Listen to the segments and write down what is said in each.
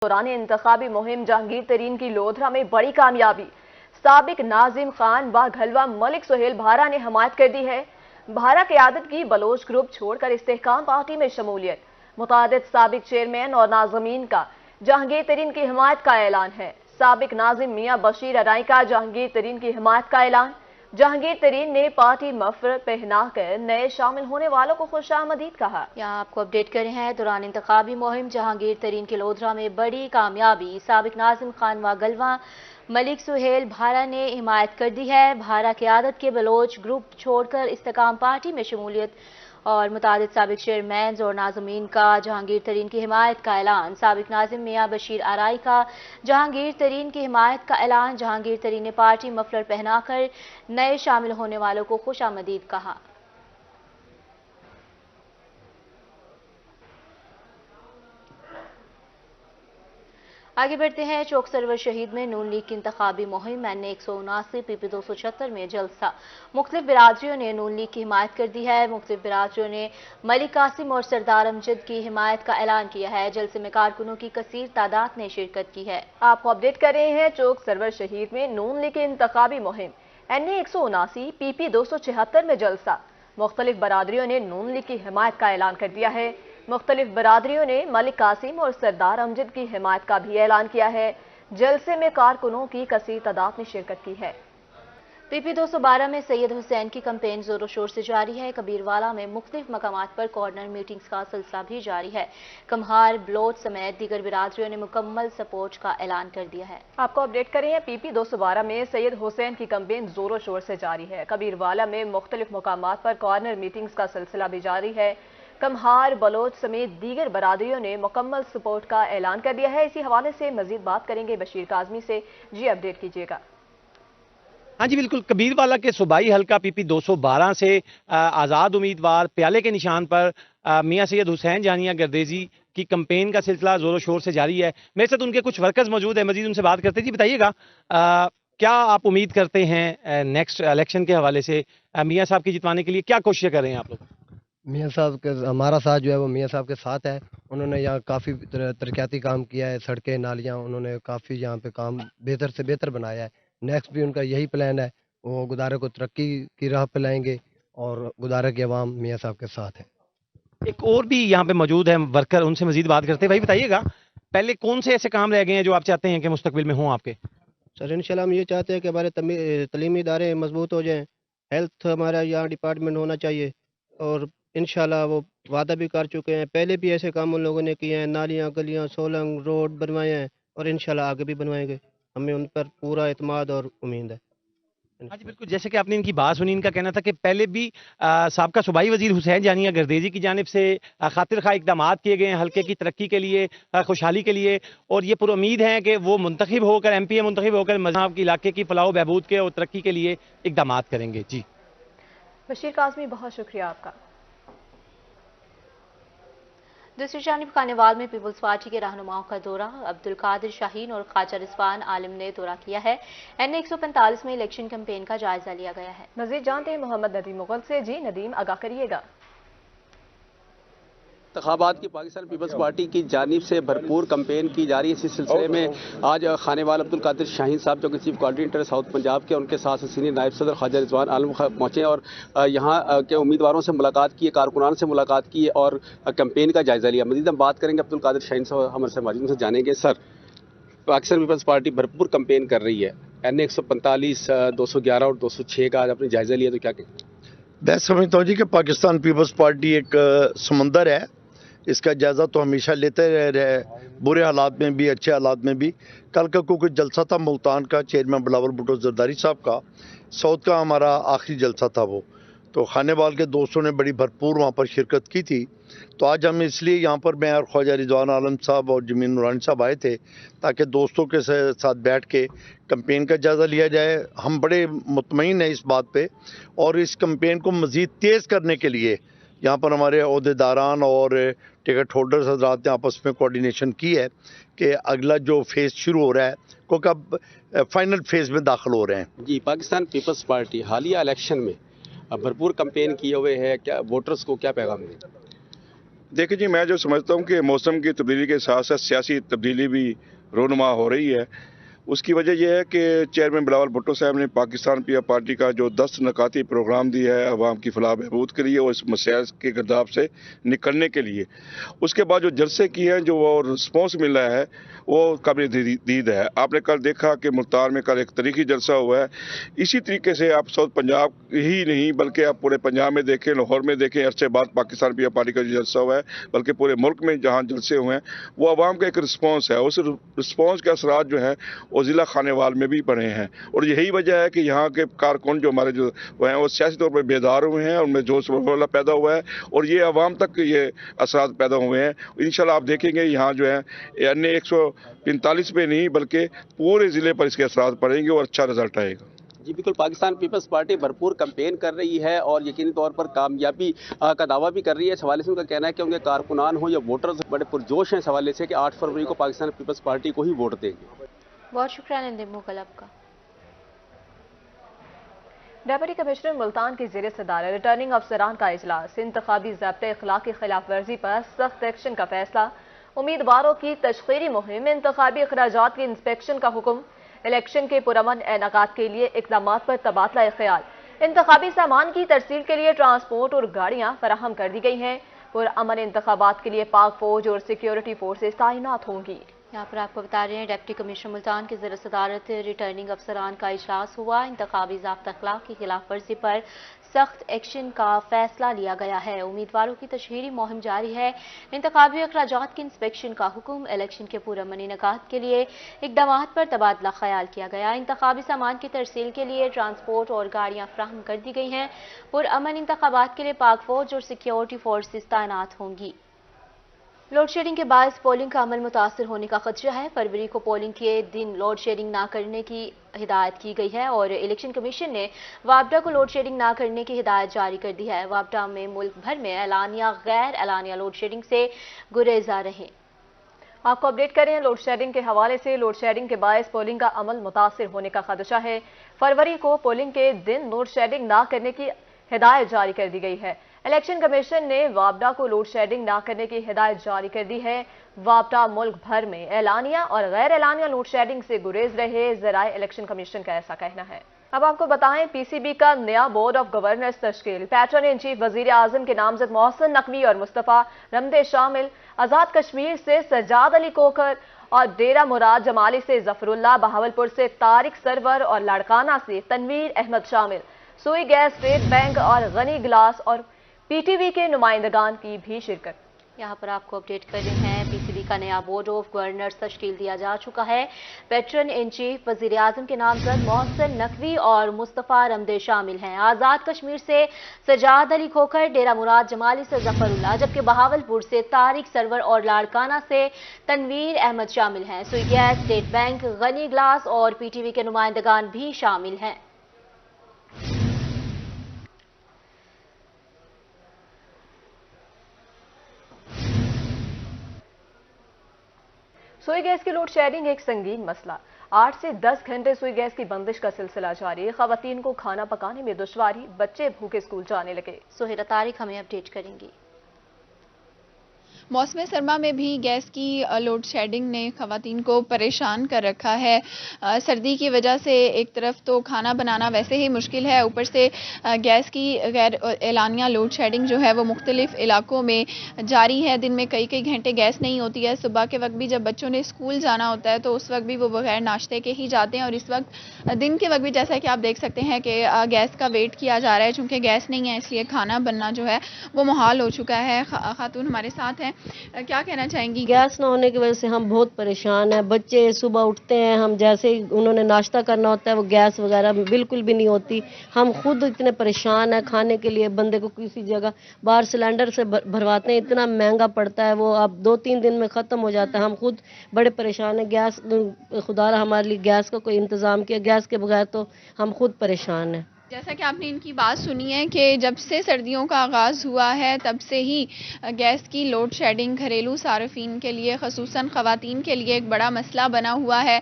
दौरान इंतखाबी मुहिम जहांगीर तरीन की लोधरा में बड़ी कामयाबी। साबिक नाजिम खान व घलवा मलिक सुहेल भारा ने हमायत कर दी है। भारा क़यादत की बलोच ग्रुप छोड़कर इस्तेहकाम पार्टी में शमूलियत। मुतादिद साबिक चेयरमैन और नाज़मीन का जहांगीर तरीन की हिमायत का ऐलान है। साबिक नाजिम मियां बशीर अराई का जहांगीर तरीन की हिमायत का ऐलान। जहांगीर तरीन ने पार्टी मफर पहनाकर नए शामिल होने वालों को खुशामदीद कहा। यहाँ आपको अपडेट कर रहे हैं। दौरान इंतखाबी मुहिम जहांगीर तरीन के लोधरा में बड़ी कामयाबी। साबिक नाजिम खान व गलवा मलिक सुहेल भारा ने हिमायत कर दी है। भारा क़यादत के बलोच ग्रुप छोड़कर इस्तेकाम पार्टी में शमूलियत और मुतादिद साबिक चेयरमैन और नाज़मीन का जहांगीर तरीन की हिमायत का ऐलान। साबिक नाजिम मियां बशीर आराई का जहांगीर तरीन की हिमायत का ऐलान। जहांगीर तरीन ने पार्टी मफलर पहनाकर नए शामिल होने वालों को खुशामदीद कहा। आगे बढ़ते हैं। चौक सरवर शहीद में नून लीग की इंतखाबी मुहिम NA 179 PP 276 में जलसा। मुख्तलिफ बिरादरियों ने नून लीग की हिमायत कर दी है। मुख्तलिफ बिरादरियों ने मलिक कासिम और सरदार अमजद की हिमायत का ऐलान किया है। जलसे में कारकुनों की कसीर तादाद ने शिरकत की है। आपको अपडेट कर रहे हैं। चौक सरवर शहीद में नून लीग की इंतखाबी मुहिम NA 179 PP 276 में जलसा। मुख्तलिफ बरादरियों ने नून लीग की हिमायत का ऐलान कर दिया है। मुख्तलिफ बरादरियों ने मलिक कासिम और सरदार अमजद की हिमायत का भी ऐलान किया है। जलसे में कारकुनों की कसीर तादाद ने शिरकत की है। PP 212 में सैयद हुसैन की कैंपेन जोरों शोर से जारी है। कबीरवाला में मुख्तलिफ मकामात पर कॉर्नर मीटिंग्स का सिलसिला भी जारी है। कमहार ब्लोच समेत दीगर बिरादरियों ने मुकम्मल सपोर्ट का ऐलान कर दिया है। आपको अपडेट करें हैं। PP 212 में सैयद हुसैन की कैंपेन जोरों शोर से जारी है। कबीरवाला में मुख्तलिफ मकामात पर कॉर्नर मीटिंग्स का सिलसिला भी जारी है। कमहार बलोच समेत दीगर बरादरियों ने मुकम्मल सपोर्ट का ऐलान कर दिया है। इसी हवाले से मजीद बात करेंगे बशीर काजमी से। जी अपडेट कीजिएगा। हाँ जी बिल्कुल। कबीरवाला के सूबाई हल्का PP 212 से आज़ाद उम्मीदवार प्याले के निशान पर मियां सैयद हुसैन जानिया गर्देजी की कैंपेन का सिलसिला जोरों शोर से जारी है। मेरे साथ उनके कुछ वर्कर्स मौजूद हैं, मजीद उनसे बात करते हैं। जी बताइएगा, क्या आप उम्मीद करते हैं नेक्स्ट इलेक्शन के हवाले से मियां साहब की जितवाने के लिए क्या कोशिश कर रहे हैं आप लोग? मियां साहब के हमारा साथ जो है वो मियां साहब के साथ है। उन्होंने यहाँ काफ़ी तरक्याती काम किया है। सड़कें नालियाँ उन्होंने काफ़ी यहाँ पे काम बेहतर से बेहतर बनाया है। नेक्स्ट भी उनका यही प्लान है। वो गुदारे को तरक्की की राह पे लाएंगे और गुदारे की आवाम मियां साहब के साथ है। एक और भी यहाँ पे मौजूद है वर्कर, उनसे मजीद बात करते हैं। भाई बताइएगा, पहले कौन से ऐसे काम रह गए हैं जो आप चाहते हैं कि मुस्तकबिल में हों आपके? सर इंशाल्लाह हम ये चाहते हैं कि हमारे तलीमी इदारे मजबूत हो जाएं। हेल्थ हमारा यहाँ डिपार्टमेंट होना चाहिए और इंशाल्लाह वो वादा भी कर चुके हैं। पहले भी ऐसे काम उन लोगों ने किए हैं। नालियाँ गलियाँ सोलंग रोड बनवाए हैं और इंशाल्लाह आगे भी बनवाएंगे। हमें उन पर पूरा एतमाद और उम्मीद है। हाँ जी बिल्कुल। जैसे कि आपने इनकी बात सुनी, इनका कहना था कि पहले भी साबका सूबाई वजीर हुसैन जानिया गर्देजी की जानिब से खातिर खा इकदाम किए गए हैं हल्के की तरक्की के लिए, खुशहाली के लिए, और ये पूरी उम्मीद है कि वो मुंतखब होकर MP मुंतखब होकर मज़हब के इलाके की फलाह बहबूद के और तरक्की के लिए इकदाम करेंगे। जी बशीर काजमी, बहुत शुक्रिया आपका। दूसरी जानिब खानेवाल में पीपल्स पार्टी के रहनुमाओं का दौरा। अब्दुल कादिर शाहीन और ख्वाजा रिजवान आलिम ने दौरा किया है। NA 145 में इलेक्शन कैंपेन का जायजा लिया गया है। मजीद जानते हैं मोहम्मद नदीम मुगल से। जी नदीम, आगाह करिएगा। इंतखाबात की पाकिस्तान पीपल्स पार्टी की जानिब से भरपूर कैंपेन की जा रही है। इसी सिलसिले में आज खानेवाल अब्दुल कादिर शाहीन साहब जो कि चीफ कोऑर्डिनेटर साउथ पंजाब के, उनके साथ सीनियर नायब सदर ख्वाजा रिजवान आलम पहुंचे और यहाँ के उम्मीदवारों से मुलाकात की, कारकुनान से मुलाकात की और कैंपेन का जायजा लिया। मजीद हम बात करेंगे अब्दुल कादिर शाहीन साहब हमारे मौजूद से जानेंगे। सर, पाकिस्तान पीपल्स पार्टी भरपूर कैंपेन कर रही है। NA 145, 211 और 206 का आज आपने जायजा लिया, तो क्या कहें? मैं समझता हूँ जी कि पाकिस्तान पीपल्स पार्टी एक समंदर है। इसका जायज़ा तो हमेशा लेते रहे, बुरे हालात में भी अच्छे हालात में भी। कल का क्योंकि जलसा था मुल्तान का, चेयरमैन बिलावल भुट्टो जरदारी साहब का, साउथ का हमारा आखिरी जलसा था वो, तो खानेवाल के दोस्तों ने बड़ी भरपूर वहाँ पर शिरकत की थी। तो आज हम इसलिए यहाँ पर मैं और ख्वाजा रिजवान आलम साहब और जमीन नूरानी साहब आए थे ताकि दोस्तों के साथ बैठ के कैंपेन का जायज़ा लिया जाए। हम बड़े मुतमईन हैं इस बात पे और इस कैंपेन को मज़ीद तेज़ करने के लिए यहाँ पर हमारे अहदेदारान और टिकट होल्डर्स हजरात ने आपस में कोऑर्डिनेशन की है कि अगला जो फेज़ शुरू हो रहा है क्योंकि अब फाइनल फेज़ में दाखिल हो रहे हैं। जी, पाकिस्तान पीपल्स पार्टी हालिया इलेक्शन में भरपूर कैंपेन किए हुए है, क्या वोटर्स को क्या पैगाम दें? देखिए जी, मैं जो समझता हूँ कि मौसम की तब्दीली के साथ साथ सियासी तब्दीली भी रोनुमा हो रही है। उसकी वजह यह है कि चेयरमैन बिलावल भुट्टो साहब ने पाकिस्तान पीपल्स पार्टी का जो 10 नकाती प्रोग्राम दिया है अवाम की फलाह बहबूद के लिए और इस मसाइल के गर्दाब से निकलने के लिए, उसके बाद जो जलसे किए हैं जो वो रिस्पॉन्स मिल रहा है वो काबिल दीद है। आपने कल देखा कि मुल्तान में कल एक तारीखी जलसा हुआ है। इसी तरीके से आप साउथ पंजाब ही नहीं बल्कि आप पूरे पंजाब में देखें, लाहौर में देखें, अरसे बाद पाकिस्तान पीपल्स पार्टी का जो जलसा हुआ है, बल्कि पूरे मुल्क में जहाँ जलसे हुए हैं वो अवाम का एक रिस्पॉन्स है। उस रिस्पॉन्स के असरात जो हैं वो ज़िला खानेवाल में भी पड़े हैं और यही वजह है कि यहाँ के कारकुन जो हमारे जो हैं वो सियासी तौर पर बेदार हुए हैं, उनमें जोश वफला पैदा हुआ है और ये अवाम तक ये असरात पैदा हुए हैं। इंशाल्लाह आप देखेंगे यहाँ जो है अन्य 145 पे नहीं बल्कि पूरे ज़िले पर इसके असरात पड़ेंगे और अच्छा रिजल्ट आएगा। जी बिल्कुल, पाकिस्तान पीपल्स पार्टी भरपूर कैंपेन कर रही है और यकीनी तौर पर कामयाबी का दावा भी कर रही है। इस हवाले से उनका कहना है कि उनके कारकुनान हो या वोटर्स बड़े पुरजोश हैं इस हवाले से कि 8 फरवरी को पाकिस्तान पीपल्स पार्टी को ही वोट देंगे। बहुत शुक्रिया मुगल आपका। डेप्यूटी कमिश्नर मुल्तान की ज़ेर सदारत रिटर्निंग अफसरान का इजलास, इंतखाबी ज़ाब्ते अखलाक की खिलाफ वर्जी पर सख्त एक्शन का फैसला, उम्मीदवारों की तशखीरी मुहिम, इंतखाबी अखराजात की इंस्पेक्शन का हुक्म, इलेक्शन के पुरअमन एनाकात के लिए इक़दाम पर तबादला ख्याल, इंतखाबी सामान की तरसील के लिए ट्रांसपोर्ट और गाड़ियाँ फराहम कर दी गई हैं। पुरअमन इंतखाबात के लिए पाक फौज और सिक्योरिटी फोर्सेज तैनात होंगी। यहाँ पर आपको बता रहे हैं डिप्टी कमिश्नर मुल्तान की ज़ेर सदारत रिटर्निंग अफसरान का इजलास हुआ। इंतखाबी ज़ाब्ता अखलाक की खिलाफ वर्जी पर सख्त एक्शन का फैसला लिया गया है। उम्मीदवारों की तशहीरी मुहिम जारी है। इंतखाबी अखराजात की इंस्पेक्शन का हुक्म, इलेक्शन के पुरअमन इनेकात के लिए इक़दाम पर तबादला ख्याल किया गया। इंतखाबी सामान की तरसील के लिए ट्रांसपोर्ट और गाड़ियाँ फराहम कर दी गई हैं। पुरअमन इंतखाबात के लिए पाक फौज और सिक्योरिटी फोर्सेज तैनात होंगी। लोड शेडिंग के बायस पोलिंग का अमल मुतासर होने का खदशा है। फरवरी को पोलिंग के दिन लोड शेडिंग ना करने की हिदायत की गई है और इलेक्शन कमीशन ने वापडा को लोड शेडिंग ना करने की हिदायत जारी कर दी है। वापडा में मुल्क भर में एलानिया गैर एलानिया लोड शेडिंग से गुरेजा रहे। आपको अपडेट करें लोड शेडिंग के हवाले से। लोड शेडिंग के बायस पोलिंग का अमल मुतासर होने का खदशा है। फरवरी को पोलिंग के दिन लोड शेडिंग ना करने की हिदायत जारी कर दी गई है। इलेक्शन कमीशन ने वापडा को लोड शेडिंग ना करने की हिदायत जारी कर दी है। वापडा मुल्क भर में एलानिया और गैर एलानिया लोड शेडिंग से गुरेज रहे, ज़राए इलेक्शन कमीशन का ऐसा कहना है। अब आपको बताएं पीसीबी का नया बोर्ड ऑफ गवर्नर्स तश्कील, पैटर्न इन चीफ वजीर आजम के नामजद मोहसिन नकवी और मुस्तफ़ा रमदे शामिल, आज़ाद कश्मीर से सज्जाद अली कोकर और डेरा मुराद जमाली से जफरुल्लाह, बहावलपुर से तारिक सरवर और लाड़काना से तनवीर अहमद शामिल। सुई गैस, स्टेट बैंक और गनी ग्लास और पीटीवी के नुमाइंदगान की भी शिरकत। यहाँ पर आपको अपडेट कर रहे हैं पीसीबी का नया बोर्ड ऑफ गवर्नर्स तश्कील दिया जा चुका है। पैटर्न इन चीफ वजीर आजम के नामजद मोहसिन नकवी और मुस्तफ़ा रमदे शामिल हैं। आज़ाद कश्मीर से सज्जाद अली खोखर, डेरा मुराद जमाली से जफरुल्लाह, जबकि बहावलपुर से तारिक सरवर और लाड़काना से तनवीर अहमद शामिल हैं। Sui gas, state bank, Ghani glass और पीटीवी के नुमाइंदगान भी शामिल हैं। सुई गैस की लोड शेडिंग एक संगीन मसला। 8 से 10 घंटे सुई गैस की बंदिश का सिलसिला जारी। खवातीन को खाना पकाने में दुश्वारी, बच्चे भूखे स्कूल जाने लगे। सोहेरा तारिक हमें अपडेट करेंगी। मौसम सरमा में भी गैस की लोड शेडिंग ने खवातीन को परेशान कर रखा है। सर्दी की वजह से एक तरफ तो खाना बनाना वैसे ही मुश्किल है, ऊपर से गैस की गैर एलानिया लोड शेडिंग जो है वो मुख्तलिफ इलाकों में जारी है। दिन में कई कई घंटे गैस नहीं होती है। सुबह के वक्त भी जब बच्चों ने स्कूल जाना होता है तो उस वक्त भी वो बगैर नाश्ते के ही जाते हैं और इस वक्त दिन के वक्त भी जैसा कि आप देख सकते हैं कि गैस का वेट किया जा रहा है। चूँकि गैस नहीं है इसलिए खाना बनना जो है वो मुहाल हो चुका है। खातून हमारे साथ हैं, क्या कहना चाहेंगी? गैस ना होने की वजह से हम बहुत परेशान हैं। बच्चे सुबह उठते हैं, हम जैसे ही उन्होंने नाश्ता करना होता है वो गैस वगैरह बिल्कुल भी नहीं होती। हम खुद इतने परेशान हैं खाने के लिए। बंदे को किसी जगह बाहर सिलेंडर से भरवाते हैं, इतना महंगा पड़ता है वो, अब 2-3 दिन में ख़त्म हो जाता है। हम खुद बड़े परेशान हैं। गैस खुदा हमारे लिए गैस का कोई इंतज़ाम किया, गैस के बगैर तो हम खुद परेशान हैं। جیسا کہ آپ نے ان کی بات سنی ہے کہ جب سے سردیوں کا آغاز ہوا ہے تب سے ہی گیس کی لوڈ شیڈنگ گھریلو صارفین کے لیے خصوصاً خواتین کے لیے ایک بڑا مسئلہ بنا ہوا ہے۔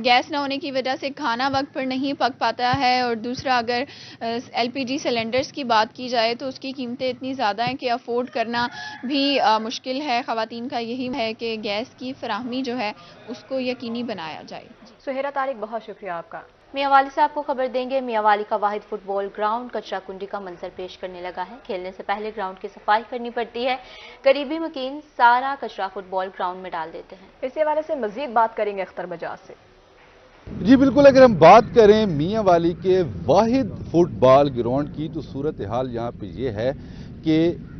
گیس نہ ہونے کی وجہ سے کھانا وقت پر نہیں پک پاتا ہے، اور دوسرا اگر LPG سلنڈرز کی بات کی جائے تو اس کی قیمتیں اتنی زیادہ ہیں کہ افورڈ کرنا بھی مشکل ہے۔ خواتین کا یہی ہے کہ گیس کی فراہمی جو ہے اس کو یقینی بنایا جائے۔ سہیرہ طارق، بہت شکریہ آپ کا۔ میاں والی سے آپ کو خبر دیں گے، میاں والی کا واحد فٹ بال گراؤنڈ کچرا کنڈی کا منظر پیش کرنے لگا ہے۔ کھیلنے سے پہلے گراؤنڈ کی صفائی کرنی پڑتی ہے، قریبی مکین سارا کچرا فٹ بال گراؤنڈ میں ڈال دیتے ہیں۔ اس حوالے سے مزید بات کریں گے اختر بجاج سے۔ جی بالکل، اگر ہم بات کریں میاں والی کے واحد فٹ بال گراؤنڈ کی تو صورتحال یہاں پہ یہ ہے کہ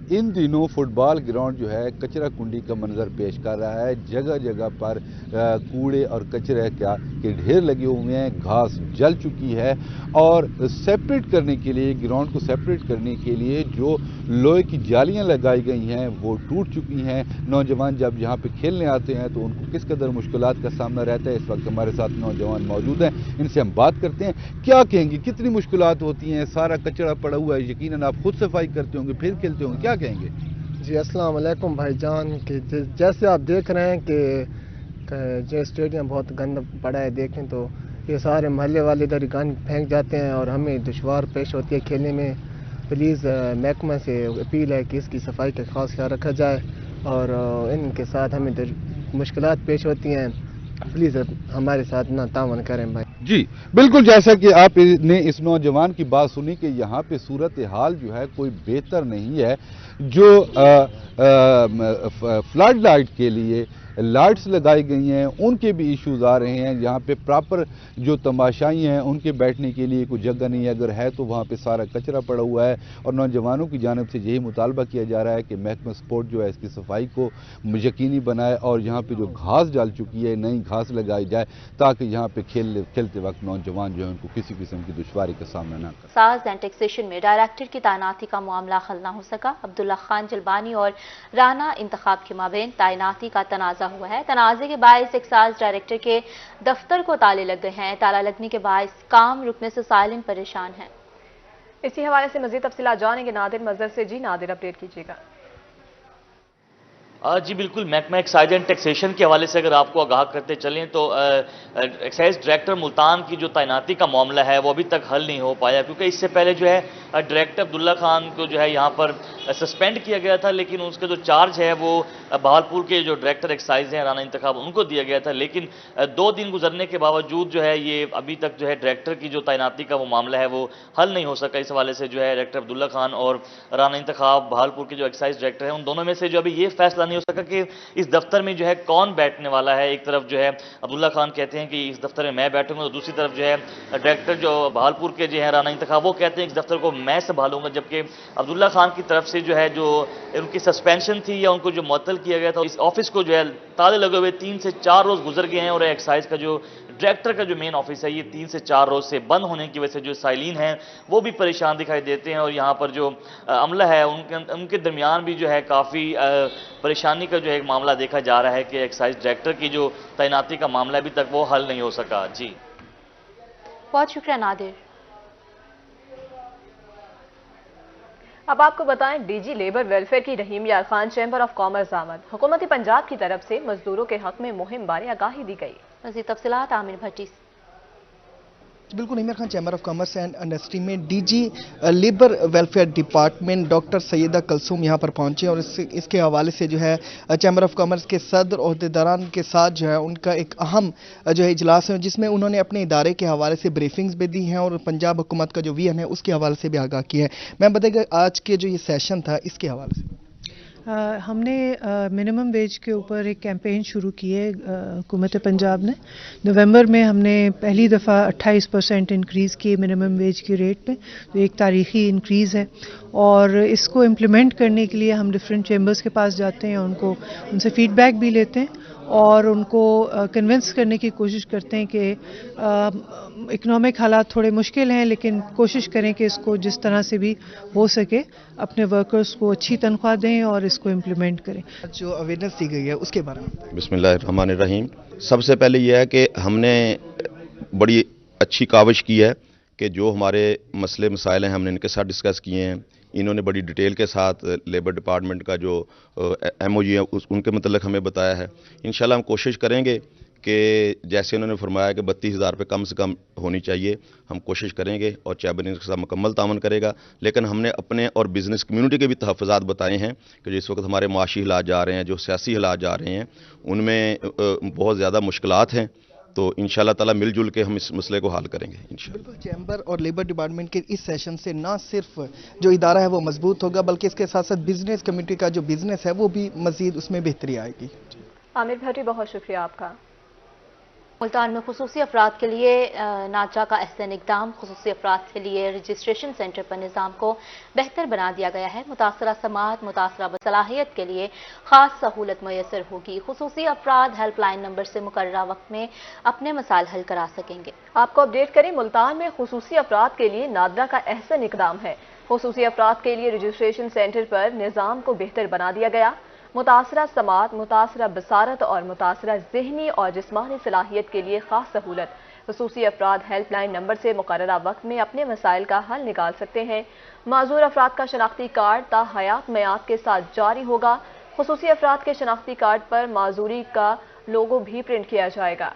ان دنوں فٹ بال گراؤنڈ جو ہے کچرا کنڈی کا منظر پیش کر رہا ہے۔ جگہ جگہ پر کوڑے اور کچرے کے ڈھیر لگے ہوئے ہیں، گھاس جل چکی ہے، اور سیپریٹ کرنے کے لیے، گراؤنڈ کو سیپریٹ کرنے کے لیے جو لوہے کی جالیاں لگائی گئی ہیں وہ ٹوٹ چکی ہیں۔ نوجوان جب یہاں پہ کھیلنے آتے ہیں تو ان کو کس قدر مشکلات کا سامنا رہتا ہے۔ اس وقت ہمارے ساتھ نوجوان موجود ہیں، ان سے ہم بات کرتے ہیں، کیا کہیں گے، کتنی مشکلات ہوتی ہیں؟ سارا کچرا پڑا ہوا ہے، یقیناً آپ خود صفائی کرتے ہوں گے، پھر کھیلتے ہوں گے، کیا کہیں گے؟ جی السلام علیکم بھائی جان، کہ جیسے آپ دیکھ رہے ہیں کہ جو اسٹیڈیم بہت گند پڑا ہے، دیکھیں تو یہ سارے محلے والے ادھر گند پھینک جاتے ہیں اور ہمیں دشوار پیش ہوتی ہے کھیلنے میں۔ پلیز محکمہ سے اپیل ہے کہ اس کی صفائی کا خاص خیال رکھا جائے، اور ان کے ساتھ ہمیں مشکلات پیش ہوتی ہیں، پلیز ہمارے ساتھ نہ تعاون کریں بھائی۔ جی بالکل، جیسا کہ آپ نے اس نوجوان کی بات سنی کہ یہاں پہ صورتحال جو ہے کوئی بہتر نہیں ہے۔ جو فلڈ لائٹ کے لیے لائٹس لگائی گئی ہیں ان کے بھی ایشوز آ رہے ہیں۔ یہاں پہ پراپر جو تماشائی ہیں ان کے بیٹھنے کے لیے کوئی جگہ نہیں ہے، اگر ہے تو وہاں پہ سارا کچرا پڑا ہوا ہے، اور نوجوانوں کی جانب سے یہی مطالبہ کیا جا رہا ہے کہ محکمہ سپورٹ جو ہے اس کی صفائی کو یقینی بنائے، اور یہاں پہ جو گھاس ڈال چکی ہے نئی گھاس لگائی جائے تاکہ یہاں پہ کھیلتے وقت نوجوان جو ہے ان کو کسی قسم کی دشواری کا سامنا نہ کرے۔ ساز اینڈ ٹیکسیشن میں ڈائریکٹر کی تعیناتی کا معاملہ حل نہ ہو سکا۔ عبداللہ خان جلبانی اور رانا انتخاب کے مابین تعیناتی کا تنازع ہوا ہے۔ تنازع کے باعث ایکسائز ڈائریکٹر کے دفتر کو تالے لگ گئے ہیں۔ تالا لگنے کے باعث کام رکنے سے سائلین پریشان ہیں۔ اسی حوالے سے مزید تفصیلات جانیں گے نادر مظہر سے۔ جی نادر، اپڈیٹ کیجیے گا۔ جی بالکل، محکمہ ایکسائز اینڈ ٹیکسیشن کے حوالے سے اگر آپ کو آگاہ کرتے چلیں تو ایکسائز ڈائریکٹر ملتان کی جو تعیناتی کا معاملہ ہے وہ ابھی تک حل نہیں ہو پایا، کیونکہ اس سے پہلے جو ہے ڈائریکٹر عبداللہ خان کو جو ہے یہاں پر سسپینڈ کیا گیا تھا، لیکن اس کا جو چارج ہے وہ بہاولپور کے جو ڈائریکٹر ایکسائز ہیں رانا انتخاب ان کو دیا گیا تھا، لیکن 2 دن گزرنے کے باوجود جو ہے یہ ابھی تک جو ہے ڈائریکٹر کی جو تعیناتی کا وہ معاملہ ہے وہ حل نہیں ہو سکا۔ اس حوالے سے جو ہے ڈائریکٹر عبداللہ خان اور رانا انتخاب بہاولپور کے جو ایکسائز ڈائریکٹر ہیں ان دونوں میں سے جو ابھی یہ فیصلہ نہیں ہو سکا کہ اس دفتر میں جو ہے کون بیٹھنے والا ہے۔ ایک طرف جو ہے عبداللہ خان کہتے ہیں کہ اس دفتر میں بیٹھوں گا، تو دوسری طرف جو ہے ڈائریکٹر جو بہاولپور کے جو ہے رانا انتخاب وہ کہتے ہیں اس دفتر کو میں سنبھالوں گا، جبکہ عبداللہ خان کی طرف سے جو ہے جو ان کی سسپینشن تھی یا ان کو جو معطل کیا گیا تھا، اس آفس کو جو ہے تالے لگے ہوئے 3 سے 4 روز گزر گئے ہیں، اور ایکسائز کا جو ڈائریکٹر کا جو مین آفس ہے یہ 3 سے 4 روز سے بند ہونے کی وجہ سے جو سائلین ہیں وہ بھی پریشان دکھائی دیتے ہیں، اور یہاں پر جو عملہ ہے ان کے درمیان بھی جو ہے کافی پریشانی کا جو ہے معاملہ دیکھا جا رہا ہے کہ ایکسائز ڈائریکٹر کی جو تعیناتی کا معاملہ ابھی تک وہ حل نہیں ہو سکا۔ جی بہت شکریہ نادر۔ اب آپ کو بتائیں، ڈی جی لیبر ویلفیئر کی رحیم Yar Khan chamber of commerce آمد۔ حکومت پنجاب کی طرف سے مزدوروں کے حق میں مہم بارے آگاہی دی گئی۔ مزید تفصیلات عامر بھٹی سے۔ بالکل، Rahim Yar Khan chamber of commerce and industry میں D G labour welfare department doctor Syeda Kulsoom یہاں پر پہنچے، اور اس کے حوالے سے جو ہے چیمبر آف کامرس کے صدر عہدیداران کے ساتھ جو ہے ان کا ایک اہم جو ہے اجلاس ہے، جس میں انہوں نے اپنے ادارے کے حوالے سے بریفنگز بھی دی ہیں اور پنجاب حکومت کا جو ویژن ہے اس کے حوالے سے بھی آگاہ کیا ہے۔ میں بتائیں گا آج کے جو یہ سیشن تھا اس کے حوالے سے ہم نے منیمم ویج کے اوپر ایک کیمپین شروع کی ہے حکومت پنجاب نے۔ نومبر میں ہم نے پہلی دفعہ 28% انکریز کی منیمم ویج کی ریٹ میں، تو ایک تاریخی انکریز ہے، اور اس کو امپلیمنٹ کرنے کے لیے ہم ڈفرینٹ چیمبرز کے پاس جاتے ہیں، ان سے فیڈ بیک بھی لیتے ہیں اور ان کو کنونس کرنے کی کوشش کرتے ہیں کہ اکنامک حالات تھوڑے مشکل ہیں، لیکن کوشش کریں کہ اس کو جس طرح سے بھی ہو سکے اپنے ورکرز کو اچھی تنخواہ دیں اور اس کو امپلیمنٹ کریں۔ جو اویئرنیس دی گئی ہے اس کے بارے میں بسم اللہ الرحمن الرحیم۔ سب سے پہلے یہ ہے کہ ہم نے بڑی اچھی کاوش کی ہے کہ جو ہمارے مسئلے مسائل ہیں ہم نے ان کے ساتھ ڈسکس کیے ہیں. انہوں نے بڑی ڈیٹیل کے ساتھ لیبر ڈپارٹمنٹ کا جو ایم او جی ہے ان کے متعلق ہمیں بتایا ہے. انشاءاللہ ہم کوشش کریں گے کہ جیسے انہوں نے فرمایا کہ 32,000 روپے کم سے کم ہونی چاہیے, ہم کوشش کریں گے اور چیمبر کے ساتھ مکمل تعاون کرے گا. لیکن ہم نے اپنے اور بزنس کمیونٹی کے بھی تحفظات بتائے ہیں کہ جس وقت ہمارے معاشی حالات جا رہے ہیں, جو سیاسی حالات جا رہے ہیں, ان میں بہت زیادہ مشکلات ہیں. تو انشاءاللہ تعالی مل جل کے ہم اس مسئلے کو حل کریں گے انشاءاللہ. بالکل چیمبر اور لیبر ڈپارٹمنٹ کے اس سیشن سے نہ صرف جو ادارہ ہے وہ مضبوط ہوگا بلکہ اس کے ساتھ ساتھ بزنس کمیونٹی کا جو بزنس ہے وہ بھی مزید اس میں بہتری آئے گی. عامر بھٹی بہت شکریہ آپ کا. ملتان میں خصوصی افراد کے لیے ناچا کا احسن اقدام. خصوصی افراد کے لیے رجسٹریشن سینٹر پر نظام کو بہتر بنا دیا گیا ہے. متاثرہ سماعت متاثرہ بصلاحیت کے لیے خاص سہولت میسر ہوگی. خصوصی افراد ہیلپ لائن نمبر سے مقررہ وقت میں اپنے مسائل حل کرا سکیں گے. آپ کو اپڈیٹ کریں, ملتان میں خصوصی افراد کے لیے نادرا کا احسن اقدام ہے. خصوصی افراد کے لیے رجسٹریشن سینٹر پر نظام کو بہتر بنا دیا گیا. متاثرہ سماعت متاثرہ بصارت اور متاثرہ ذہنی اور جسمانی صلاحیت کے لیے خاص سہولت. خصوصی افراد ہیلپ لائن نمبر سے مقررہ وقت میں اپنے مسائل کا حل نکال سکتے ہیں. معذور افراد کا شناختی کارڈ تا حیات میعاد کے ساتھ جاری ہوگا. خصوصی افراد کے شناختی کارڈ پر معذوری کا لوگو بھی پرنٹ کیا جائے گا.